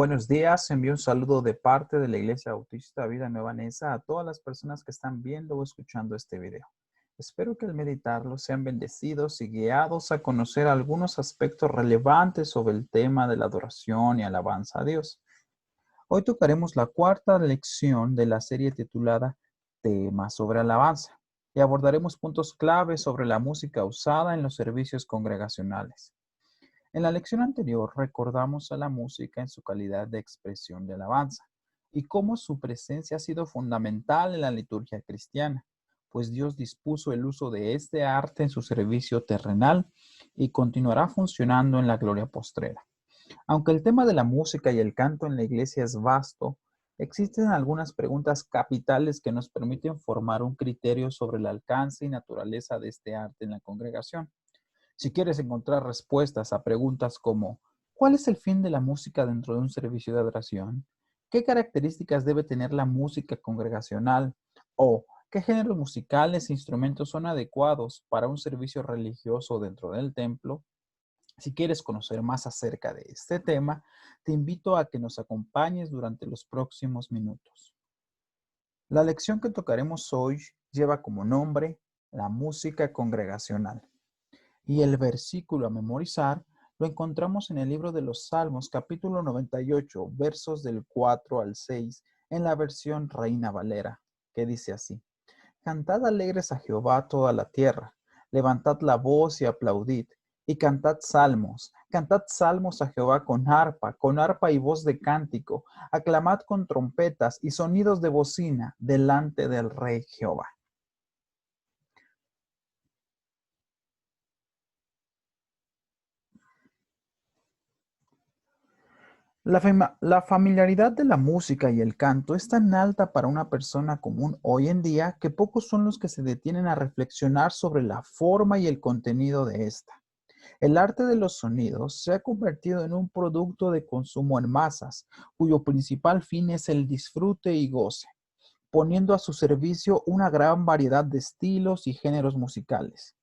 Buenos días, envío un saludo de parte de la Iglesia Bautista Vida Nueva Neza a todas las personas que están viendo o escuchando este video. Espero que al meditarlo sean bendecidos y guiados a conocer algunos aspectos relevantes sobre el tema de la adoración y alabanza a Dios. Hoy tocaremos la cuarta lección de la serie titulada Temas sobre alabanza y abordaremos puntos claves sobre la música usada en los servicios congregacionales. En la lección anterior recordamos a la música en su calidad de expresión de alabanza y cómo su presencia ha sido fundamental en la liturgia cristiana, pues Dios dispuso el uso de este arte en su servicio terrenal y continuará funcionando en la gloria postrera. Aunque el tema de la música y el canto en la iglesia es vasto, existen algunas preguntas capitales que nos permiten formar un criterio sobre el alcance y naturaleza de este arte en la congregación. Si quieres encontrar respuestas a preguntas como ¿cuál es el fin de la música dentro de un servicio de adoración? ¿Qué características debe tener la música congregacional? ¿O qué géneros musicales e instrumentos son adecuados para un servicio religioso dentro del templo? Si quieres conocer más acerca de este tema, te invito a que nos acompañes durante los próximos minutos. La lección que tocaremos hoy lleva como nombre la música congregacional. Y el versículo a memorizar lo encontramos en el libro de los Salmos, capítulo 98, versos del 4 al 6, en la versión Reina Valera, que dice así: Cantad alegres a Jehová toda la tierra, levantad la voz y aplaudid, y cantad salmos a Jehová con arpa y voz de cántico, aclamad con trompetas y sonidos de bocina delante del Rey Jehová. La familiaridad de la música y el canto es tan alta para una persona común hoy en día que pocos son los que se detienen a reflexionar sobre la forma y el contenido de esta. El arte de los sonidos se ha convertido en un producto de consumo en masas, cuyo principal fin es el disfrute y goce, poniendo a su servicio una gran variedad de estilos y géneros musicales.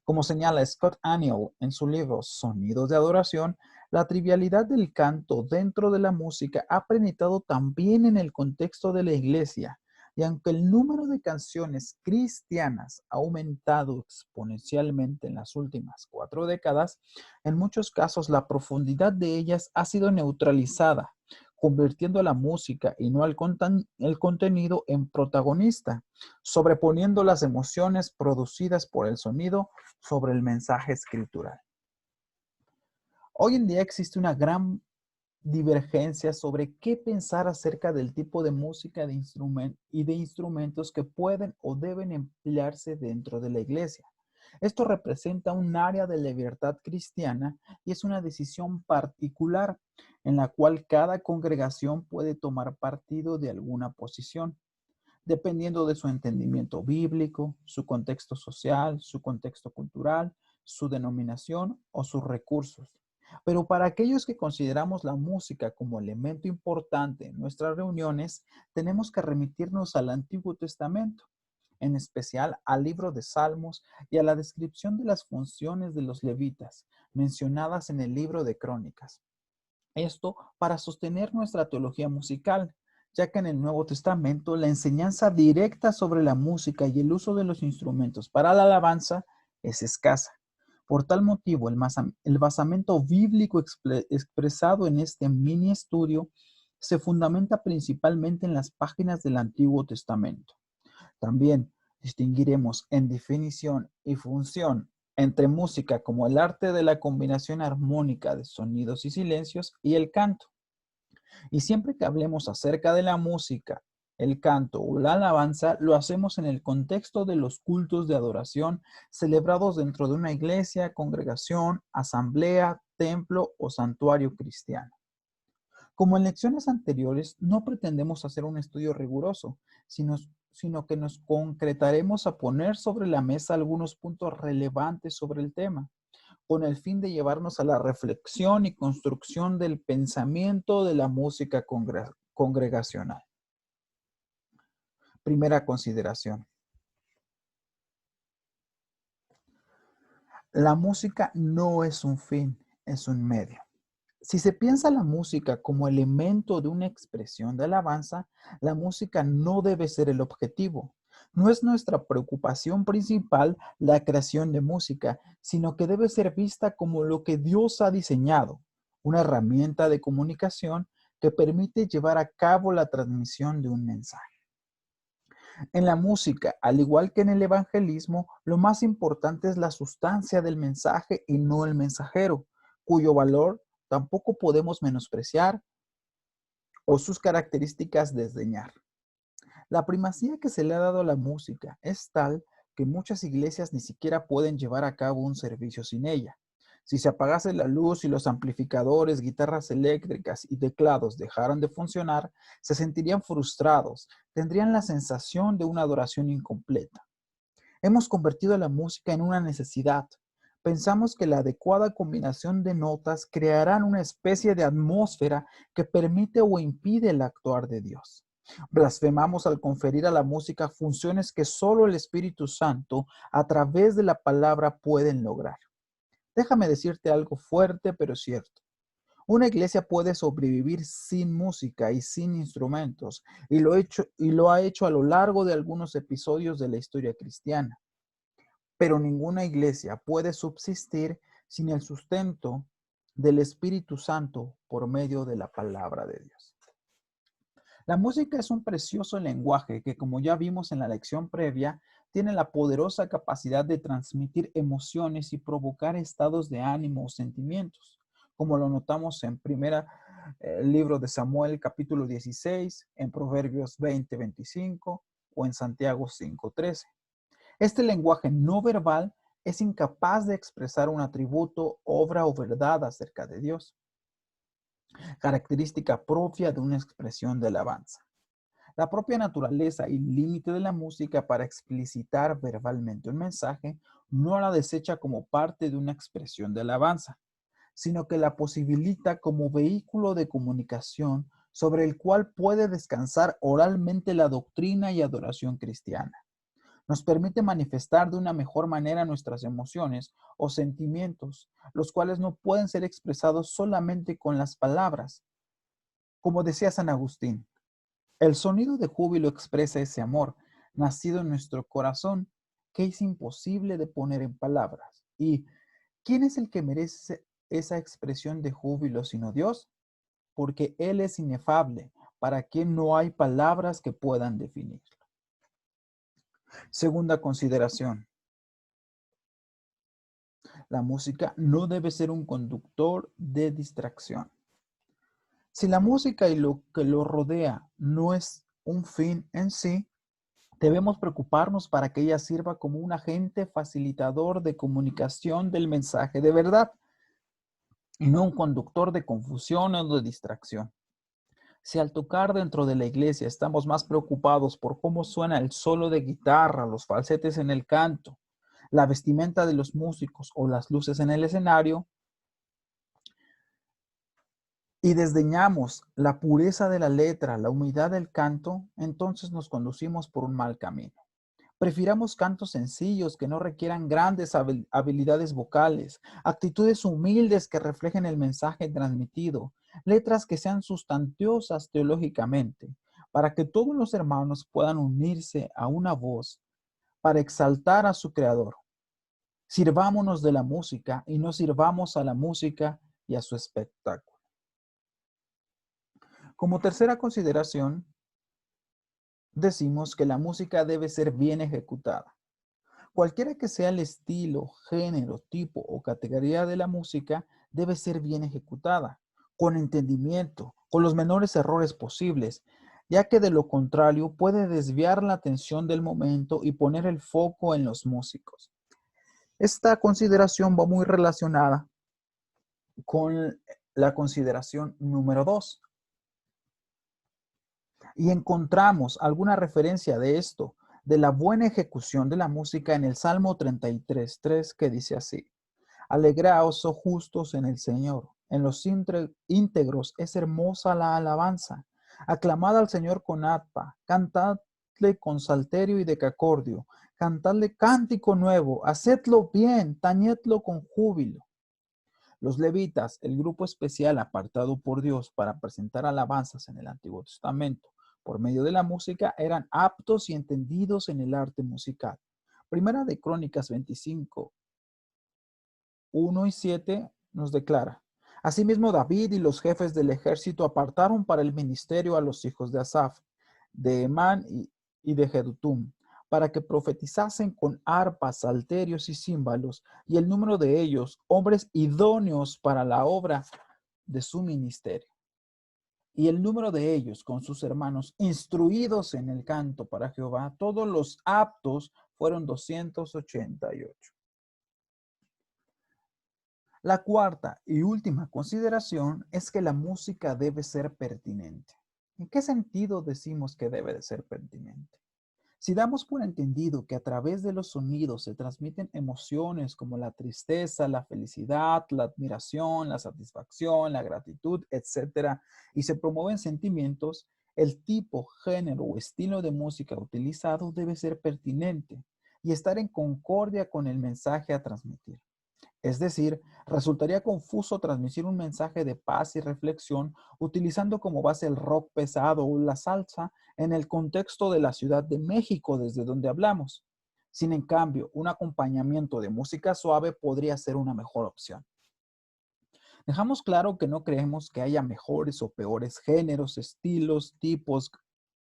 Como señala Scott Aniol en su libro Sonidos de Adoración, la trivialidad del canto dentro de la música ha penetrado también en el contexto de la iglesia, y aunque el número de canciones cristianas ha aumentado exponencialmente en las últimas 4 décadas, en muchos casos la profundidad de ellas ha sido neutralizada, convirtiendo la música y no el contenido en protagonista, sobreponiendo las emociones producidas por el sonido sobre el mensaje escritural. Hoy en día existe una gran divergencia sobre qué pensar acerca del tipo de música y de instrumentos que pueden o deben emplearse dentro de la iglesia. Esto representa un área de libertad cristiana y es una decisión particular en la cual cada congregación puede tomar partido de alguna posición, dependiendo de su entendimiento bíblico, su contexto social, su contexto cultural, su denominación o sus recursos. Pero para aquellos que consideramos la música como elemento importante en nuestras reuniones, tenemos que remitirnos al Antiguo Testamento, en especial al libro de Salmos y a la descripción de las funciones de los levitas, mencionadas en el libro de Crónicas. Esto para sostener nuestra teología musical, ya que en el Nuevo Testamento la enseñanza directa sobre la música y el uso de los instrumentos para la alabanza es escasa. Por tal motivo, el basamento bíblico expresado en este mini estudio se fundamenta principalmente en las páginas del Antiguo Testamento. También distinguiremos en definición y función entre música como el arte de la combinación armónica de sonidos y silencios y el canto. Y siempre que hablemos acerca de la música, el canto o la alabanza, lo hacemos en el contexto de los cultos de adoración celebrados dentro de una iglesia, congregación, asamblea, templo o santuario cristiano. Como en lecciones anteriores, no pretendemos hacer un estudio riguroso, sino que nos concretaremos a poner sobre la mesa algunos puntos relevantes sobre el tema, con el fin de llevarnos a la reflexión y construcción del pensamiento de la música congregacional. Primera consideración. La música no es un fin, es un medio. Si se piensa la música como elemento de una expresión de alabanza, la música no debe ser el objetivo. No es nuestra preocupación principal la creación de música, sino que debe ser vista como lo que Dios ha diseñado, una herramienta de comunicación que permite llevar a cabo la transmisión de un mensaje. En la música, al igual que en el evangelismo, lo más importante es la sustancia del mensaje y no el mensajero, cuyo valor tampoco podemos menospreciar o sus características desdeñar. La primacía que se le ha dado a la música es tal que muchas iglesias ni siquiera pueden llevar a cabo un servicio sin ella. Si se apagase la luz y los amplificadores, guitarras eléctricas y teclados dejaran de funcionar, se sentirían frustrados, tendrían la sensación de una adoración incompleta. Hemos convertido la música en una necesidad. Pensamos que la adecuada combinación de notas crearán una especie de atmósfera que permite o impide el actuar de Dios. Blasfemamos al conferir a la música funciones que solo el Espíritu Santo a través de la palabra pueden lograr. Déjame decirte algo fuerte pero cierto. Una iglesia puede sobrevivir sin música y sin instrumentos, y lo ha hecho a lo largo de algunos episodios de la historia cristiana. Pero ninguna iglesia puede subsistir sin el sustento del Espíritu Santo por medio de la palabra de Dios. La música es un precioso lenguaje que, como ya vimos en la lección previa, tiene la poderosa capacidad de transmitir emociones y provocar estados de ánimo o sentimientos, como lo notamos en libro de Samuel capítulo 16, en Proverbios 20:25 o en Santiago 5:13. Este lenguaje no verbal es incapaz de expresar un atributo, obra o verdad acerca de Dios, característica propia de una expresión de alabanza. La propia naturaleza y límite de la música para explicitar verbalmente un mensaje no la desecha como parte de una expresión de alabanza, sino que la posibilita como vehículo de comunicación sobre el cual puede descansar oralmente la doctrina y adoración cristiana. Nos permite manifestar de una mejor manera nuestras emociones o sentimientos, los cuales no pueden ser expresados solamente con las palabras. Como decía San Agustín, el sonido de júbilo expresa ese amor nacido en nuestro corazón que es imposible de poner en palabras. ¿Y quién es el que merece esa expresión de júbilo sino Dios? Porque Él es inefable, para quien no hay palabras que puedan definirlo. Segunda consideración. La música no debe ser un conductor de distracción. Si la música y lo que lo rodea no es un fin en sí, debemos preocuparnos para que ella sirva como un agente facilitador de comunicación del mensaje de verdad y no un conductor de confusión o de distracción. Si al tocar dentro de la iglesia estamos más preocupados por cómo suena el solo de guitarra, los falsetes en el canto, la vestimenta de los músicos o las luces en el escenario, y desdeñamos la pureza de la letra, la humildad del canto, entonces nos conducimos por un mal camino. Prefiramos cantos sencillos que no requieran grandes habilidades vocales, actitudes humildes que reflejen el mensaje transmitido, letras que sean sustanciosas teológicamente, para que todos los hermanos puedan unirse a una voz para exaltar a su Creador. Sirvámonos de la música y no sirvamos a la música y a su espectáculo. Como tercera consideración, decimos que la música debe ser bien ejecutada. Cualquiera que sea el estilo, género, tipo o categoría de la música, debe ser bien ejecutada, con entendimiento, con los menores errores posibles, ya que de lo contrario puede desviar la atención del momento y poner el foco en los músicos. Esta consideración va muy relacionada con la consideración número 2. Y encontramos alguna referencia de esto, de la buena ejecución de la música en el Salmo 33:3, que dice así: Alegraos, oh justos, en el Señor. En los íntegros es hermosa la alabanza. Aclamad al Señor con arpa, cantadle con salterio y decacordio, cantadle cántico nuevo, hacedlo bien, tañedlo con júbilo. Los levitas, el grupo especial apartado por Dios para presentar alabanzas en el Antiguo Testamento por medio de la música, eran aptos y entendidos en el arte musical. Primera de Crónicas 25, 1 y 7 nos declara: Asimismo, David y los jefes del ejército apartaron para el ministerio a los hijos de Asaf, de Emán y de Jedutum, para que profetizasen con arpas, salterios y címbalos, y el número de ellos, hombres idóneos para la obra de su ministerio. Y el número de ellos con sus hermanos, instruidos en el canto para Jehová, todos los aptos fueron 288. La cuarta y última consideración es que la música debe ser pertinente. ¿En qué sentido decimos que debe de ser pertinente? Si damos por entendido que a través de los sonidos se transmiten emociones como la tristeza, la felicidad, la admiración, la satisfacción, la gratitud, etcétera, y se promueven sentimientos, el tipo, género o estilo de música utilizado debe ser pertinente y estar en concordia con el mensaje a transmitir. Es decir, resultaría confuso transmitir un mensaje de paz y reflexión utilizando como base el rock pesado o la salsa en el contexto de la Ciudad de México desde donde hablamos. Sin en cambio, un acompañamiento de música suave podría ser una mejor opción. Dejamos claro que no creemos que haya mejores o peores géneros, estilos, tipos,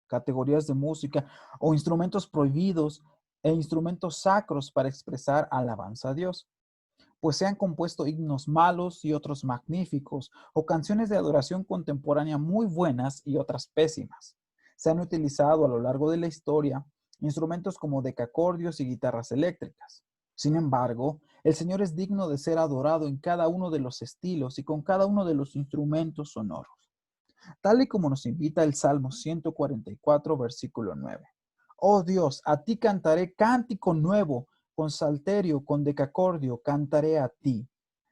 categorías de música o instrumentos prohibidos e instrumentos sacros para expresar alabanza a Dios, pues se han compuesto himnos malos y otros magníficos, o canciones de adoración contemporánea muy buenas y otras pésimas. Se han utilizado a lo largo de la historia instrumentos como decacordios y guitarras eléctricas. Sin embargo, el Señor es digno de ser adorado en cada uno de los estilos y con cada uno de los instrumentos sonoros, tal y como nos invita el Salmo 144, versículo 9. Oh Dios, a ti cantaré cántico nuevo, con salterio, con decacordio, cantaré a ti.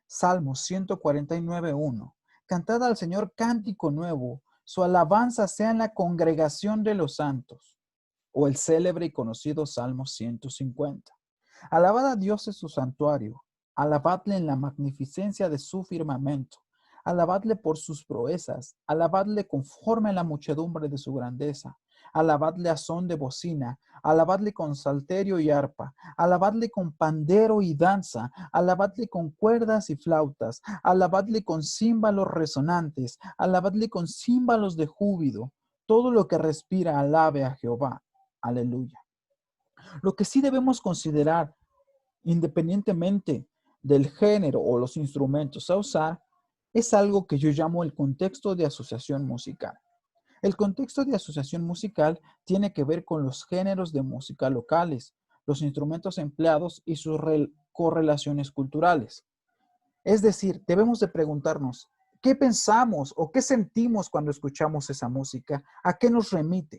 Salmo 149, 1. Cantad al Señor cántico nuevo, su alabanza sea en la congregación de los santos. O el célebre y conocido Salmo 150. Alabad a Dios en su santuario, alabadle en la magnificencia de su firmamento, alabadle por sus proezas, alabadle conforme a la muchedumbre de su grandeza, alabadle a son de bocina, alabadle con salterio y arpa, alabadle con pandero y danza, alabadle con cuerdas y flautas, alabadle con címbalos resonantes, alabadle con címbalos de júbilo. Todo lo que respira alabe a Jehová. Aleluya. Lo que sí debemos considerar, independientemente del género o los instrumentos a usar, es algo que yo llamo el contexto de asociación musical. El contexto de asociación musical tiene que ver con los géneros de música locales, los instrumentos empleados y sus correlaciones culturales. Es decir, debemos de preguntarnos, ¿qué pensamos o qué sentimos cuando escuchamos esa música? ¿A qué nos remite?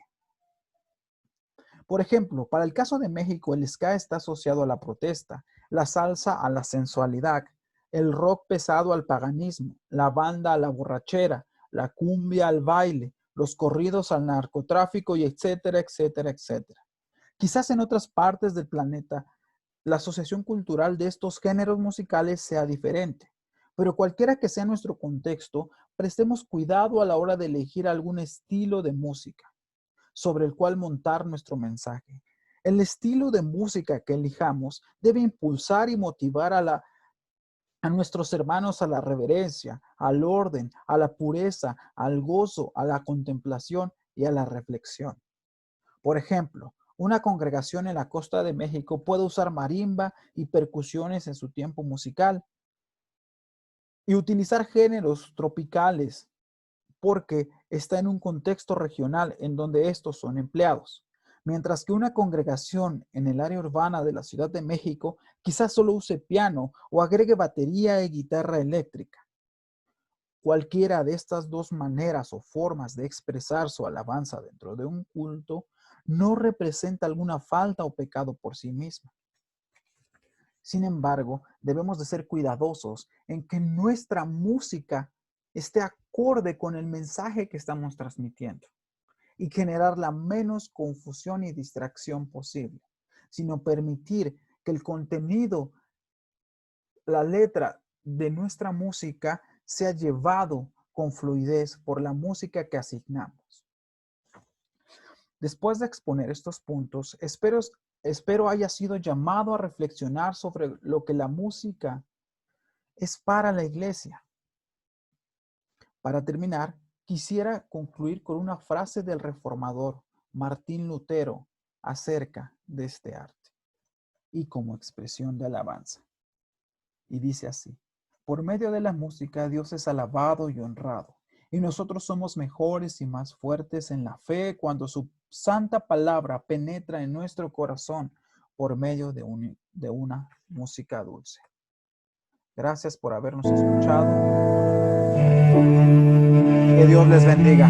Por ejemplo, para el caso de México, el ska está asociado a la protesta, la salsa a la sensualidad, el rock pesado al paganismo, la banda a la borrachera, la cumbia al baile, los corridos al narcotráfico y etcétera, etcétera, etcétera. Quizás en otras partes del planeta la asociación cultural de estos géneros musicales sea diferente, pero cualquiera que sea nuestro contexto, prestemos cuidado a la hora de elegir algún estilo de música sobre el cual montar nuestro mensaje. El estilo de música que elijamos debe impulsar y motivar a nuestros hermanos a la reverencia, al orden, a la pureza, al gozo, a la contemplación y a la reflexión. Por ejemplo, una congregación en la costa de México puede usar marimba y percusiones en su tiempo musical y utilizar géneros tropicales porque está en un contexto regional en donde estos son empleados. Mientras que una congregación en el área urbana de la Ciudad de México quizás solo use piano o agregue batería y guitarra eléctrica. Cualquiera de estas dos maneras o formas de expresar su alabanza dentro de un culto no representa alguna falta o pecado por sí misma. Sin embargo, debemos de ser cuidadosos en que nuestra música esté acorde con el mensaje que estamos transmitiendo y generar la menos confusión y distracción posible, sino permitir que el contenido, la letra de nuestra música sea llevado con fluidez por la música que asignamos. Después de exponer estos puntos, espero haya sido llamado a reflexionar sobre lo que la música es para la iglesia. Para terminar, quisiera concluir con una frase del reformador Martín Lutero acerca de este arte y como expresión de alabanza. Y dice así: por medio de la música Dios es alabado y honrado, y nosotros somos mejores y más fuertes en la fe cuando su santa palabra penetra en nuestro corazón por medio de una música dulce. Gracias por habernos escuchado. Que Dios les bendiga.